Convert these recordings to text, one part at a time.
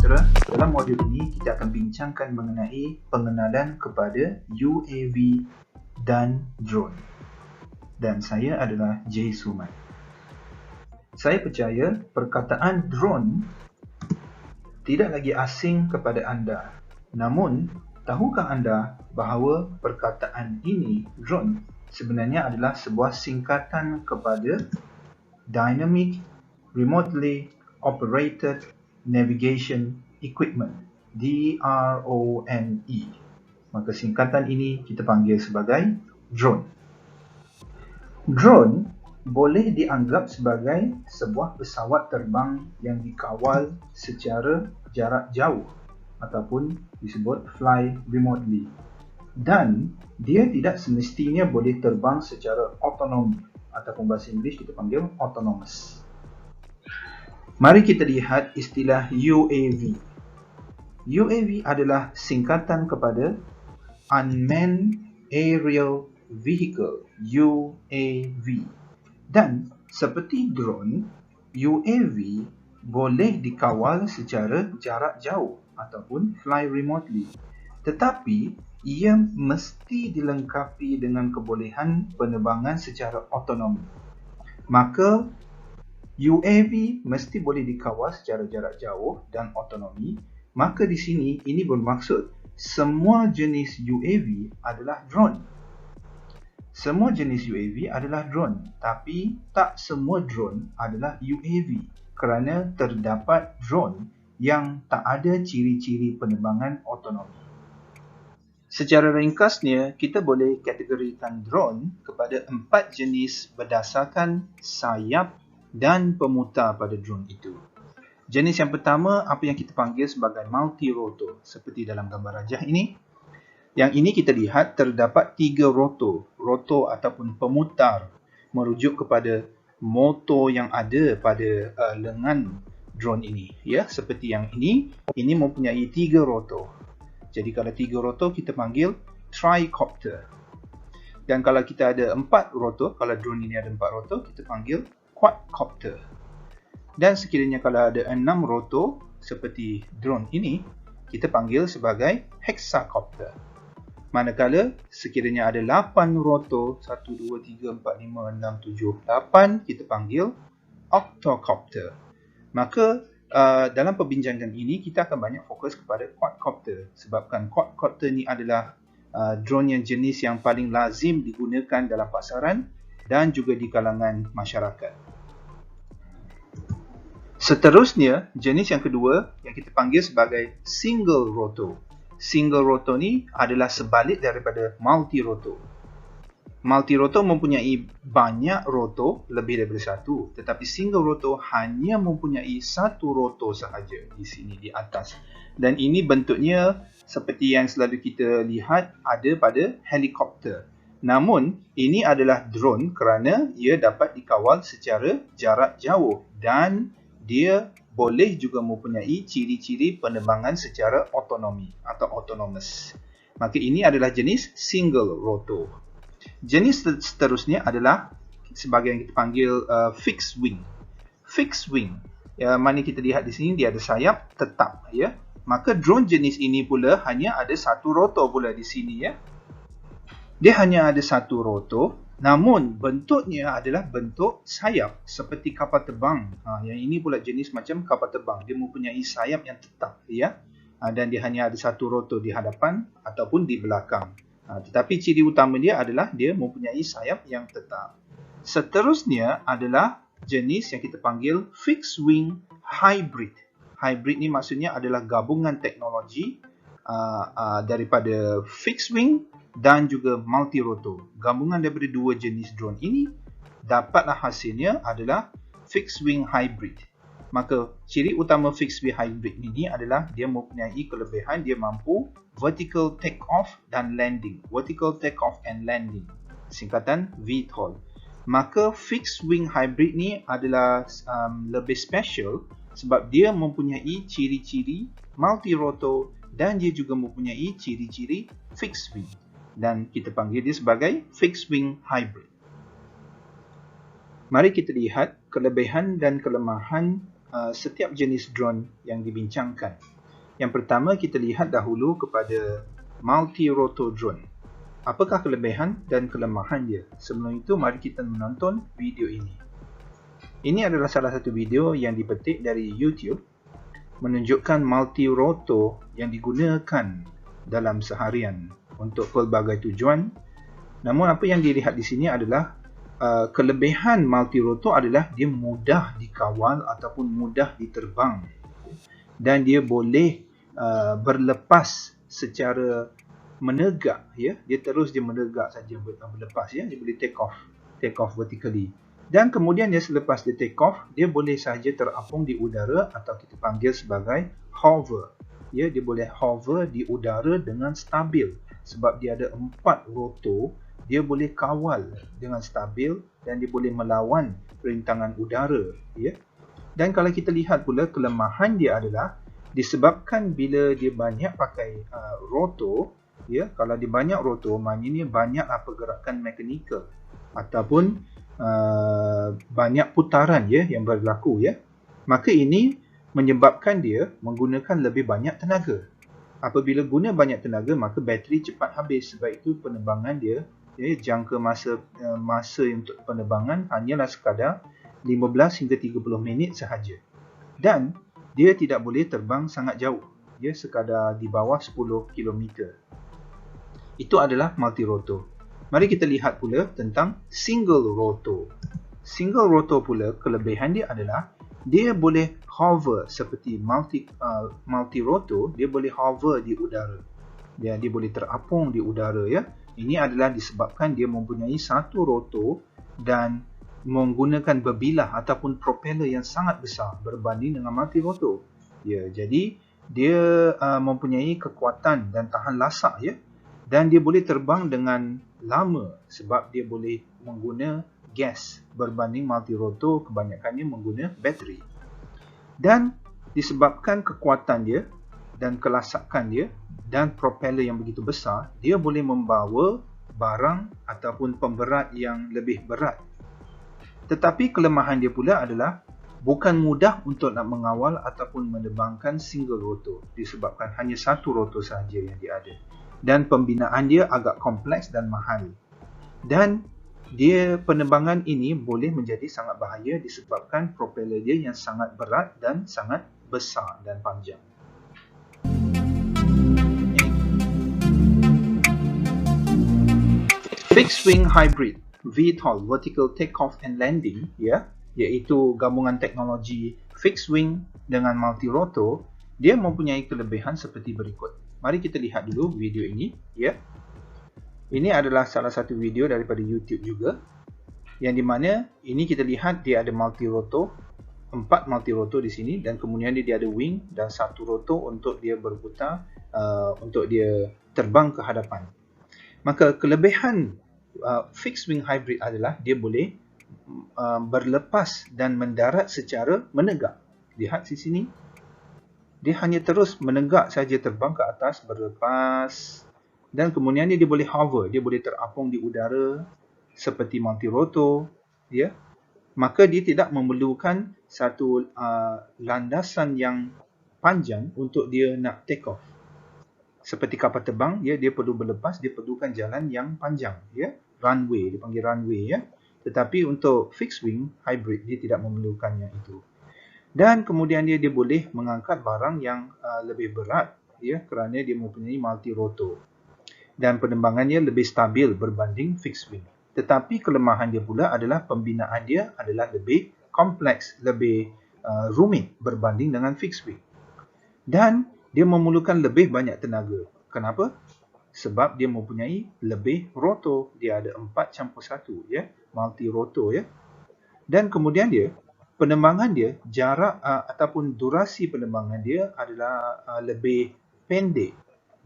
sejahtera. Dalam modul ini kita akan bincangkan mengenai pengenalan kepada UAV dan drone. Dan saya adalah J. Suman. Saya percaya perkataan drone tidak lagi asing kepada anda. Namun, tahukah anda bahawa perkataan ini, drone, sebenarnya adalah sebuah singkatan kepada Dynamic Remotely Operated Navigation Equipment, DRONE. Maka singkatan ini kita panggil sebagai drone. Drone boleh dianggap sebagai sebuah pesawat terbang yang dikawal secara jarak jauh ataupun disebut fly remotely. Dan dia tidak semestinya boleh terbang secara otonom ataupun bahasa Inggeris kita panggil autonomous. Mari kita lihat istilah UAV. UAV adalah singkatan kepada Unmanned Aerial Vehicle, UAV. Dan seperti drone, UAV boleh dikawal secara jarak jauh ataupun fly remotely. Tetapi ia mesti dilengkapi dengan kebolehan penerbangan secara otonom. Maka UAV mesti boleh dikawal secara jarak jauh dan otonomi. Maka di sini ini bermaksud semua jenis UAV adalah drone. Semua jenis UAV adalah drone, tapi tak semua drone adalah UAV kerana terdapat drone yang tak ada ciri-ciri penerbangan otonomi. Secara ringkasnya, kita boleh kategorikan drone kepada 4 jenis berdasarkan sayap dan pemutar pada drone itu. Jenis yang pertama, apa yang kita panggil sebagai multi-rotor, seperti dalam gambar rajah ini. Yang ini kita lihat terdapat 3 rotor. Rotor ataupun pemutar merujuk kepada motor yang ada pada lengan drone ini. Ya, seperti yang ini mempunyai 3 rotor. Jadi kalau 3 rotor kita panggil tricopter. Dan kalau kita ada 4 rotor, kalau drone ini ada 4 rotor, kita panggil quadcopter. Dan sekiranya kalau ada 6 rotor seperti drone ini, kita panggil sebagai hexacopter. Manakala sekiranya ada 8 rotor, 1, 2, 3, 4, 5, 6, 7, 8, kita panggil octocopter. Maka dalam perbincangan ini kita akan banyak fokus kepada quadcopter, sebabkan quadcopter ni adalah drone yang jenis yang paling lazim digunakan dalam pasaran dan juga di kalangan masyarakat. Seterusnya, jenis yang kedua yang kita panggil sebagai single rotor. Single rotor ni adalah sebalik daripada multi rotor. Multi rotor mempunyai banyak rotor, lebih daripada satu, tetapi single rotor hanya mempunyai satu rotor sahaja di sini di atas. Dan ini bentuknya seperti yang selalu kita lihat ada pada helikopter. Namun ini adalah drone kerana ia dapat dikawal secara jarak jauh dan dia boleh juga mempunyai ciri-ciri penerbangan secara otonomi atau autonomous. Maka ini adalah jenis single rotor. Jenis seterusnya adalah sebagai yang kita panggil fixed wing. Fixed wing, mana kita lihat di sini dia ada sayap tetap, ya. Maka drone jenis ini pula hanya ada satu rotor pula di sini, ya. Dia hanya ada satu rotor, namun bentuknya adalah bentuk sayap seperti kapal terbang. Yang ini pula jenis macam kapal terbang. Dia mempunyai sayap yang tetap, ya. Dan dia hanya ada satu rotor di hadapan ataupun di belakang. Tetapi ciri utama dia adalah dia mempunyai sayap yang tetap. Seterusnya adalah jenis yang kita panggil fixed wing hybrid. Hybrid ni maksudnya adalah gabungan teknologi daripada fixed wing dan juga multi rotor. Gabungan daripada dua jenis drone ini dapatlah hasilnya adalah fixed wing hybrid. Maka ciri utama fixed wing hybrid ini adalah dia mempunyai kelebihan dia mampu vertical take off dan landing. Vertical take off and landing. Singkatan VTOL. Maka fixed wing hybrid ni adalah lebih special sebab dia mempunyai ciri-ciri multi rotor dan dia juga mempunyai ciri-ciri fixed wing. Dan kita panggil dia sebagai fixed wing hybrid. Mari kita lihat kelebihan dan kelemahan setiap jenis drone yang dibincangkan. Yang pertama, kita lihat dahulu kepada multi-rotor drone. Apakah kelebihan dan kelemahan dia? Sebelum itu, mari kita menonton video ini. Ini adalah salah satu video yang dipetik dari YouTube menunjukkan multi-rotor yang digunakan dalam seharian untuk pelbagai tujuan. Namun apa yang dilihat di sini adalah kelebihan multi-rotor adalah dia mudah dikawal ataupun mudah diterbang, dan dia boleh berlepas secara menegak, ya. Dia menegak saja berlepas, ya. Dia boleh take off vertically. Dan kemudian dia selepas dia take off, dia boleh sahaja terapung di udara atau kita panggil sebagai hover. Ya, dia boleh hover di udara dengan stabil sebab dia ada 4 rotor. Dia boleh kawal dengan stabil dan dia boleh melawan rintangan udara, ya. Dan kalau kita lihat pula kelemahan dia adalah disebabkan bila dia banyak pakai rotor, ya, kalau dia banyak rotor, maknanya banyaklah pergerakan mekanikal ataupun banyak putaran, ya, yang berlaku, ya. Maka ini menyebabkan dia menggunakan lebih banyak tenaga. Apabila guna banyak tenaga, maka bateri cepat habis. Sebab itu penerbangan dia, ya, jangka masa untuk penerbangan hanyalah sekadar 15 hingga 30 minit sahaja. Dan dia tidak boleh terbang sangat jauh, ya, sekadar di bawah 10 km. Itu adalah multi-rotor. Mari kita lihat pula tentang single rotor. Single rotor pula kelebihan dia adalah dia boleh hover seperti multi-rotor, dia boleh hover di udara. Dia boleh terapung di udara, ya. Ini adalah disebabkan dia mempunyai satu rotor dan menggunakan berbilah ataupun propeller yang sangat besar berbanding dengan multi-rotor. Ya, jadi dia mempunyai kekuatan dan tahan lasak, ya. Dan dia boleh terbang dengan lama sebab dia boleh mengguna gas berbanding multi-rotor kebanyakannya mengguna bateri. Dan disebabkan kekuatan dia dan kelasakan dia dan propeller yang begitu besar, dia boleh membawa barang ataupun pemberat yang lebih berat. Tetapi kelemahan dia pula adalah bukan mudah untuk nak mengawal ataupun menerbangkan single rotor disebabkan hanya satu rotor sahaja yang dia ada. Dan pembinaan dia agak kompleks dan mahal. Dan dia penerbangan ini boleh menjadi sangat bahaya disebabkan propeller dia yang sangat berat dan sangat besar dan panjang. Fixed wing hybrid VTOL, vertical takeoff and landing, ya, iaitu gabungan teknologi fixed wing dengan multi-rotor. Dia mempunyai kelebihan seperti berikut. Mari kita lihat dulu video ini, ya. Ini adalah salah satu video daripada YouTube juga, yang di mana ini kita lihat dia ada multi-rotor, 4 multi-rotor di sini, dan kemudian dia ada wing dan satu rotor untuk dia berputar, untuk dia terbang ke hadapan. Maka kelebihan fixed wing hybrid adalah dia boleh berlepas dan mendarat secara menegak. Lihat di sini, dia hanya terus menegak saja terbang ke atas, berlepas, dan kemudian dia boleh hover, dia boleh terapung di udara seperti multi-rotor, ya. Maka dia tidak memerlukan satu landasan yang panjang untuk dia nak take off. Seperti kapal terbang, ya, dia perlu berlepas, dia perlukan jalan yang panjang, ya. Runway, dia panggil runway, ya. Tetapi untuk fixed wing hybrid dia tidak memerlukannya itu. Dan kemudian dia boleh mengangkat barang yang lebih berat, ya, kerana dia mempunyai multi-rotor. Dan penerbangannya lebih stabil berbanding fixed wing. Tetapi kelemahan dia pula adalah pembinaan dia adalah lebih kompleks, lebih rumit berbanding dengan fixed wing. Dan dia memerlukan lebih banyak tenaga. Kenapa? Sebab dia mempunyai lebih rotor. Dia ada 4+1, ya, multi-rotor, ya. Dan kemudian dia, penerbangan dia, jarak ataupun durasi penerbangan dia adalah lebih pendek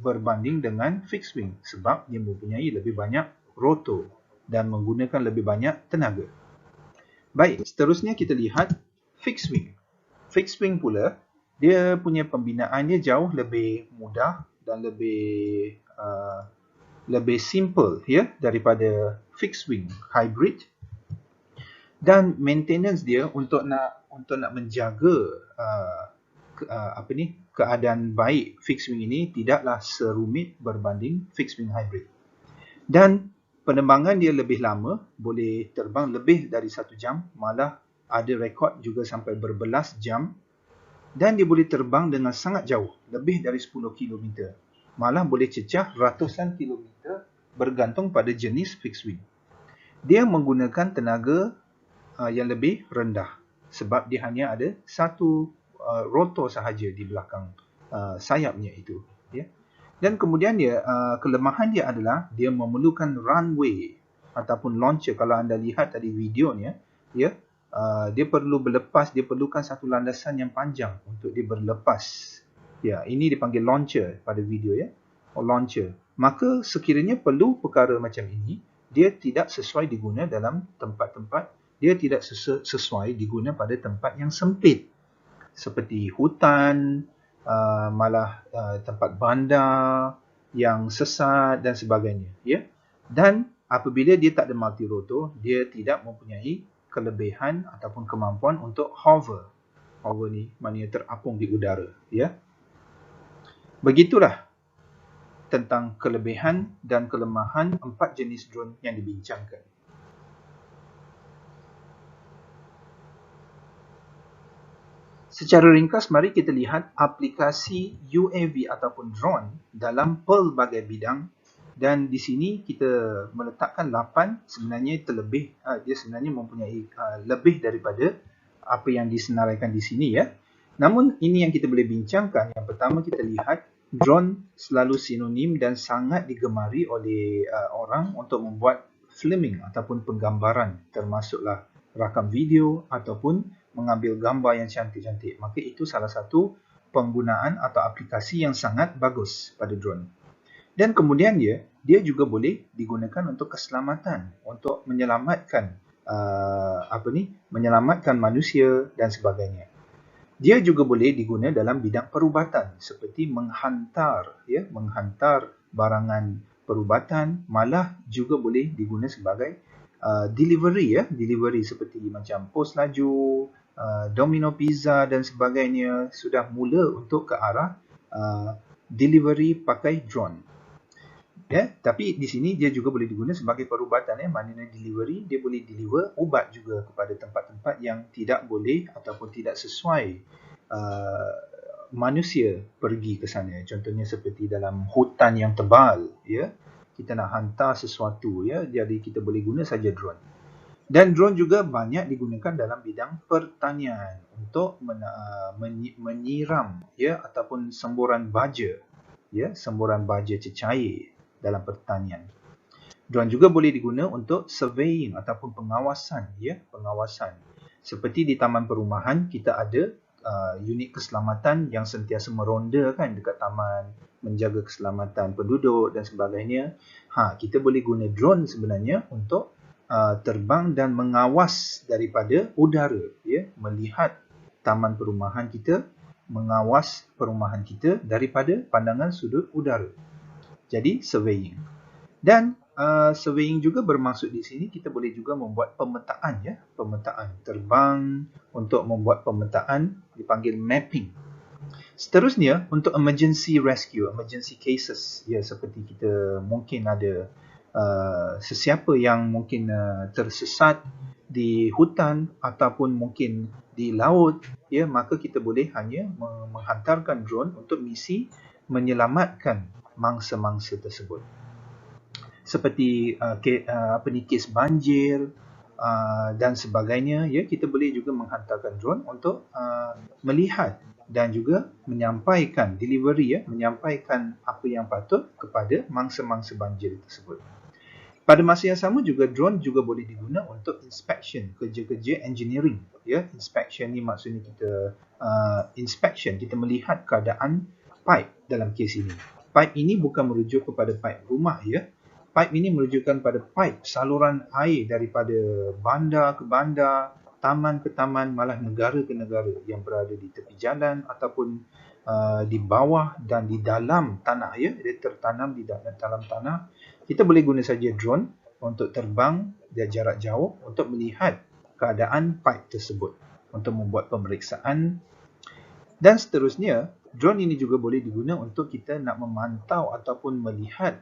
berbanding dengan fixed wing sebab dia mempunyai lebih banyak rotor dan menggunakan lebih banyak tenaga. Baik, seterusnya kita lihat fixed wing. Fixed wing pula, dia punya pembinaan dia jauh lebih mudah dan lebih simple, ya, daripada fixed wing hybrid. Dan maintenance dia untuk nak menjaga keadaan baik fixed wing ini tidaklah serumit berbanding fixed wing hybrid. Dan penerbangan dia lebih lama, boleh terbang lebih dari 1 jam, malah ada rekod juga sampai berbelas jam. Dan dia boleh terbang dengan sangat jauh, lebih dari 10 km. Malah boleh cecah ratusan kilometer bergantung pada jenis fixed wing. Dia menggunakan tenaga yang lebih rendah sebab dia hanya ada satu rotor sahaja di belakang sayapnya itu. Ya. Dan kemudian dia kelemahan dia adalah dia memerlukan runway ataupun launcher. Kalau anda lihat tadi videonya, ya, dia perlu berlepas, dia perlukan satu landasan yang panjang untuk dia berlepas. Ya, ini dipanggil launcher pada video, ya. Launcher. Maka sekiranya perlu perkara macam ini, dia tidak sesuai diguna dalam tempat-tempat, dia tidak sesuai diguna pada tempat yang sempit seperti hutan, malah tempat bandar yang sesat dan sebagainya, ya. Dan apabila dia tak ada multi rotor, dia tidak mempunyai kelebihan ataupun kemampuan untuk hover. Hover ni maknanya terapung di udara, ya. Begitulah tentang kelebihan dan kelemahan 4 jenis drone yang dibincangkan. Secara ringkas, mari kita lihat aplikasi UAV ataupun drone dalam pelbagai bidang. Dan di sini kita meletakkan 8, sebenarnya terlebih, dia sebenarnya mempunyai lebih daripada apa yang disenaraikan di sini, ya. Namun ini yang kita boleh bincangkan. Yang pertama kita lihat drone selalu sinonim dan sangat digemari oleh orang untuk membuat filming ataupun penggambaran, termasuklah rakam video ataupun mengambil gambar yang cantik-cantik. Maka itu salah satu penggunaan atau aplikasi yang sangat bagus pada drone. Dan kemudian dia juga boleh digunakan untuk keselamatan, untuk menyelamatkan menyelamatkan manusia dan sebagainya. Dia juga boleh digunakan dalam bidang perubatan seperti menghantar barangan perubatan, malah juga boleh digunakan sebagai delivery seperti macam pos laju, Domino Pizza dan sebagainya sudah mula untuk ke arah delivery pakai drone. Ya, tapi di sini dia juga boleh digunakan sebagai perubatan, maknanya delivery, dia boleh deliver ubat juga kepada tempat-tempat yang tidak boleh ataupun tidak sesuai manusia pergi ke sana. Contohnya seperti dalam hutan yang tebal, ya. Kita nak hantar sesuatu, ya, jadi kita boleh guna saja drone. Dan drone juga banyak digunakan dalam bidang pertanian untuk menyiram, ya, ataupun semburan baja, ya, semburan baja cecair dalam pertanian. Drone juga boleh digunakan untuk surveying ataupun pengawasan, ya, pengawasan. Seperti di taman perumahan kita ada unit keselamatan yang sentiasa meronda kan dekat taman, menjaga keselamatan penduduk dan sebagainya. Kita boleh guna drone sebenarnya untuk terbang dan mengawas daripada udara, ya, melihat taman perumahan kita, mengawas perumahan kita daripada pandangan sudut udara. Jadi surveying. Dan surveying juga bermaksud di sini kita boleh juga membuat pemetaan, ya, pemetaan terbang untuk membuat pemetaan dipanggil mapping. Seterusnya untuk emergency rescue, emergency cases, ya, seperti kita mungkin ada sesiapa yang mungkin tersesat di hutan ataupun mungkin di laut, ya, maka kita boleh hanya menghantarkan drone untuk misi menyelamatkan mangsa-mangsa tersebut. Seperti kes banjir dan sebagainya, ya, kita boleh juga menghantarkan drone untuk melihat dan juga menyampaikan delivery, ya, menyampaikan apa yang patut kepada mangsa-mangsa banjir tersebut. Pada masa yang sama juga drone juga boleh digunakan untuk inspection, kerja-kerja engineering, ya. Inspection ni maksudnya kita inspection, kita melihat keadaan pipe dalam kes ini. Pipe ini bukan merujuk kepada pipe rumah, ya. Pipe ini merujukkan pada pipe saluran air daripada bandar ke bandar, taman ke taman, malah negara ke negara yang berada di tepi jalan ataupun di bawah dan di dalam tanah, ya, dia tertanam di dalam tanah. Kita boleh guna saja drone untuk terbang dari jarak jauh untuk melihat keadaan pipe tersebut, untuk membuat pemeriksaan Dan seterusnya, drone ini juga boleh digunakan untuk kita nak memantau ataupun melihat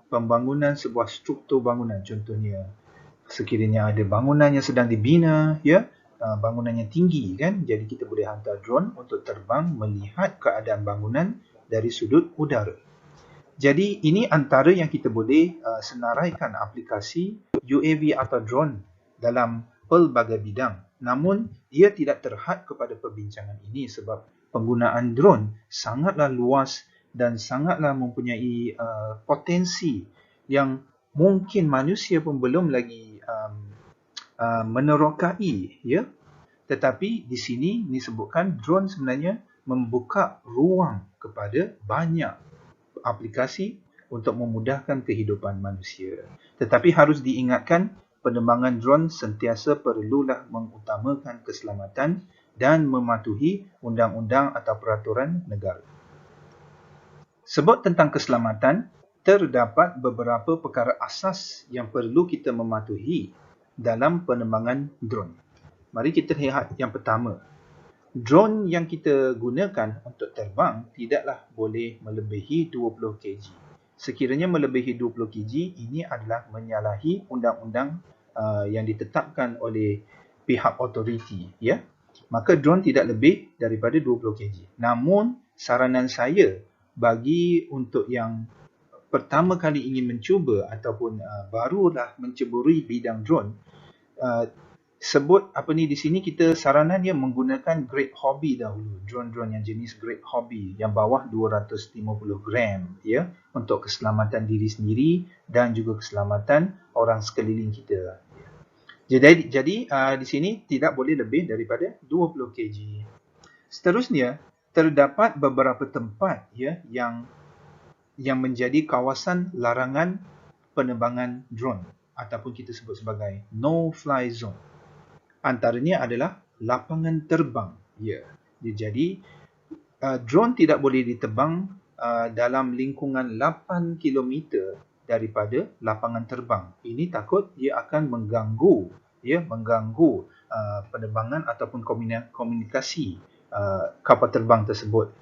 pembangunan sebuah struktur bangunan. Contohnya, sekiranya ada bangunan yang sedang dibina, ya, bangunan yang tinggi kan, jadi kita boleh hantar drone untuk terbang melihat keadaan bangunan dari sudut udara. Jadi ini antara yang kita boleh senaraikan aplikasi UAV atau drone dalam pelbagai bidang. Namun ia tidak terhad kepada perbincangan ini sebab penggunaan drone sangatlah luas dan sangatlah mempunyai potensi yang mungkin manusia pun belum lagi menerokai, ya. Tetapi di sini disebutkan drone sebenarnya membuka ruang kepada banyak aplikasi untuk memudahkan kehidupan manusia. Tetapi harus diingatkan, penerbangan drone sentiasa perlulah mengutamakan keselamatan dan mematuhi undang-undang atau peraturan negara. Sebut tentang keselamatan, terdapat beberapa perkara asas yang perlu kita mematuhi dalam penerbangan drone. Mari kita lihat yang pertama. Drone yang kita gunakan untuk terbang tidaklah boleh melebihi 20 kg. Sekiranya melebihi 20 kg, ini adalah menyalahi undang-undang yang ditetapkan oleh pihak autoriti, ya. Maka drone tidak lebih daripada 20 kg. Namun saranan saya bagi untuk yang pertama kali ingin mencuba ataupun barulah menceburi bidang drone, sebut di sini kita saranan dia menggunakan grade hobby dahulu, drone-drone yang jenis grade hobby yang bawah 250 gram, ya, untuk keselamatan diri sendiri dan juga keselamatan orang sekeliling kita. Jadi di sini tidak boleh lebih daripada 20 kg. Seterusnya, terdapat beberapa tempat, ya, yang menjadi kawasan larangan penerbangan drone ataupun kita sebut sebagai no-fly zone. Antaranya adalah lapangan terbang. Ya. Jadi drone tidak boleh ditebang dalam lingkungan 8 km daripada lapangan terbang. Ini takut dia akan mengganggu penerbangan ataupun komunikasi kapal terbang tersebut.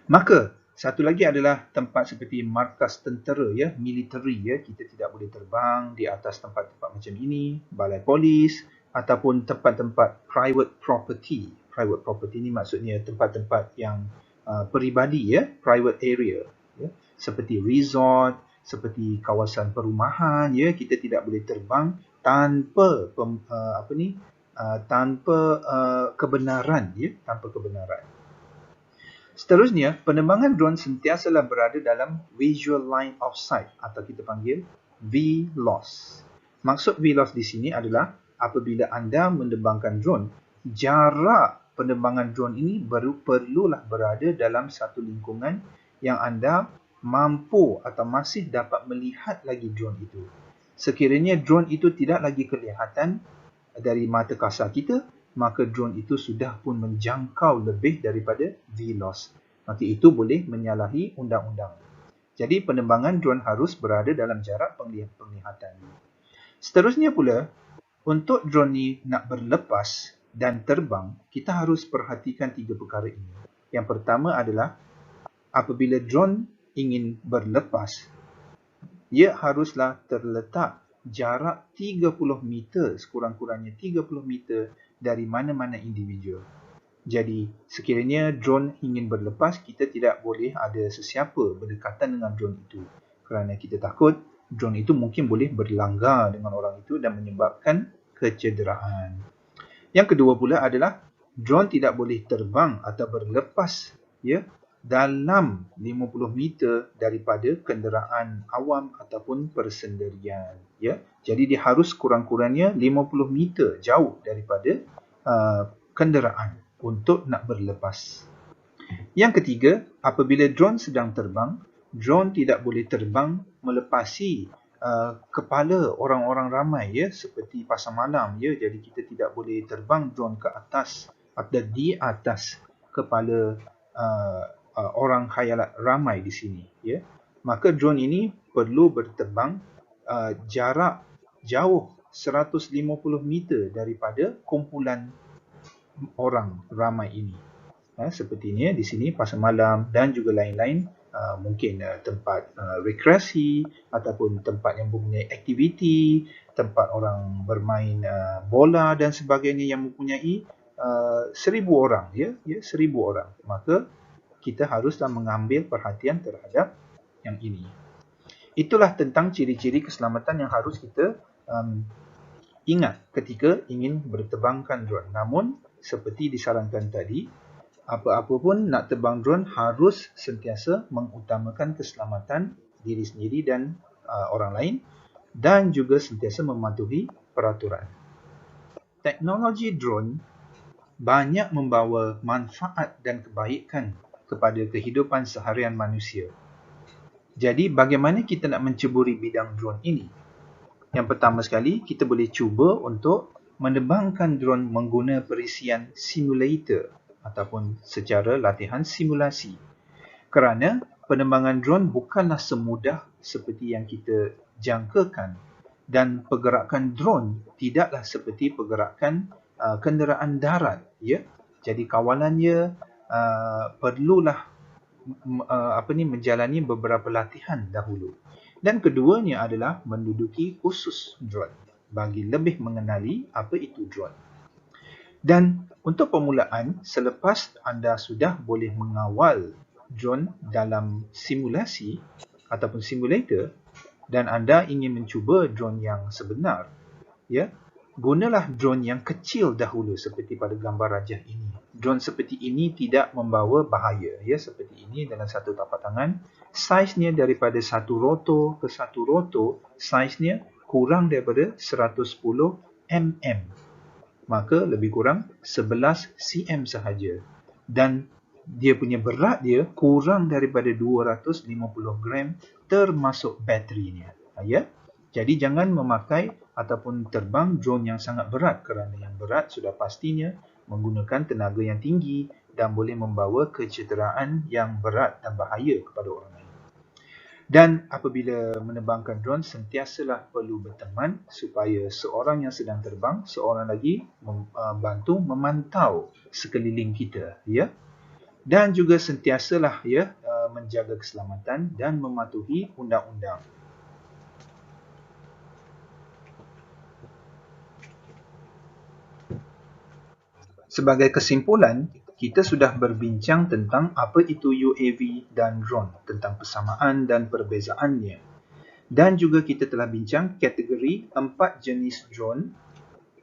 Maka satu lagi adalah tempat seperti markas tentera, ya, military, ya, kita tidak boleh terbang di atas tempat-tempat macam ini, balai polis ataupun tempat-tempat private property. Private property ini maksudnya tempat-tempat yang peribadi, ya, private area, ya, seperti resort, seperti kawasan perumahan, ya, kita tidak boleh terbang tanpa kebenaran, ya, tanpa kebenaran. Seterusnya, penerbangan drone sentiasalah berada dalam visual line of sight atau kita panggil VLOS. Maksud VLOS di sini adalah apabila anda menerbangkan drone, jarak penerbangan drone ini perlulah berada dalam satu lingkungan yang anda mampu atau masih dapat melihat lagi drone itu. Sekiranya drone itu tidak lagi kelihatan dari mata kasar kita, maka drone itu sudah pun menjangkau lebih daripada VLOS. Maka itu boleh menyalahi undang-undang. Jadi penerbangan drone harus berada dalam jarak penglihatan. Seterusnya pula, untuk drone ni nak berlepas dan terbang, kita harus perhatikan 3 perkara ini. Yang pertama adalah apabila drone ingin berlepas, ia haruslah terletak jarak 30 meter, sekurang-kurangnya 30 meter dari mana-mana individu. Jadi, sekiranya drone ingin berlepas, kita tidak boleh ada sesiapa berdekatan dengan drone itu. Kerana kita takut drone itu mungkin boleh berlanggar dengan orang itu dan menyebabkan kecederaan. Yang kedua pula adalah drone tidak boleh terbang atau berlepas, ya, dalam 50 meter daripada kenderaan awam ataupun persendirian, ya. Jadi dia harus kurang-kurangnya 50 meter jauh daripada kenderaan untuk nak berlepas. Yang ketiga, apabila drone sedang terbang, drone tidak boleh terbang melepasi kepala orang-orang ramai, ya, seperti pasar malam, ya. Jadi kita tidak boleh terbang drone ke atas atau di atas kepala orang khayalat ramai di sini, ya. Maka drone ini perlu berterbang jarak jauh 150 meter daripada kumpulan orang ramai ini. Sepertinya di sini pasar malam dan juga lain-lain, mungkin tempat rekreasi ataupun tempat yang mempunyai aktiviti, tempat orang bermain bola dan sebagainya yang mempunyai 1,000 orang, ya 1,000 orang. Maka kita haruslah mengambil perhatian terhadap yang ini. Itulah tentang ciri-ciri keselamatan yang harus kita ingat ketika ingin berterbangkan drone. Namun seperti disarankan tadi, apa-apa pun nak terbang drone harus sentiasa mengutamakan keselamatan diri sendiri dan orang lain, dan juga sentiasa mematuhi peraturan. Teknologi drone banyak membawa manfaat dan kebaikan kepada kehidupan seharian manusia. Jadi bagaimana kita nak menceburi bidang drone ini? Yang pertama sekali, kita boleh cuba untuk menerbangkan drone menggunakan perisian simulator ataupun secara latihan simulasi. Kerana penerbangan drone bukanlah semudah seperti yang kita jangkakan, dan pergerakan drone tidaklah seperti pergerakan kenderaan darat, ya. Jadi kawalannya perlulah menjalani beberapa latihan dahulu. Dan keduanya adalah menduduki khusus drone bagi lebih mengenali apa itu drone. Dan untuk permulaan, selepas anda sudah boleh mengawal drone dalam simulasi ataupun simulator dan anda ingin mencuba drone yang sebenar, ya, gunalah drone yang kecil dahulu seperti pada gambar rajah ini. Drone seperti ini tidak membawa bahaya, ya, seperti ini dalam satu tapak tangan. Saiznya daripada satu rotor ke satu rotor, saiznya kurang daripada 110 mm. Maka lebih kurang 11 cm sahaja. Dan dia punya berat dia kurang daripada 250 gram termasuk baterinya. Ya? Jadi jangan memakai ataupun terbang drone yang sangat berat, kerana yang berat sudah pastinya menggunakan tenaga yang tinggi dan boleh membawa kecederaan yang berat dan bahaya kepada orang lain. Dan apabila menerbangkan drone, sentiasalah perlu berteman supaya seorang yang sedang terbang, seorang lagi membantu memantau sekeliling kita, ya. Dan juga sentiasalah, ya, menjaga keselamatan dan mematuhi undang-undang. Sebagai kesimpulan, kita sudah berbincang tentang apa itu UAV dan drone, tentang persamaan dan perbezaannya. Dan juga kita telah bincang kategori 4 jenis drone,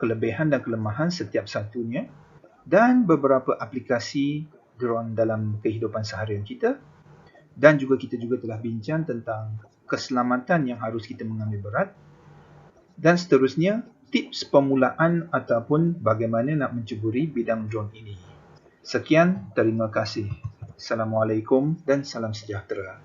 kelebihan dan kelemahan setiap satunya, dan beberapa aplikasi drone dalam kehidupan seharian kita. Dan juga kita telah bincang tentang keselamatan yang harus kita mengambil berat. Dan seterusnya, tips permulaan ataupun bagaimana nak menceburi bidang drone ini. Sekian, terima kasih. Assalamualaikum dan salam sejahtera.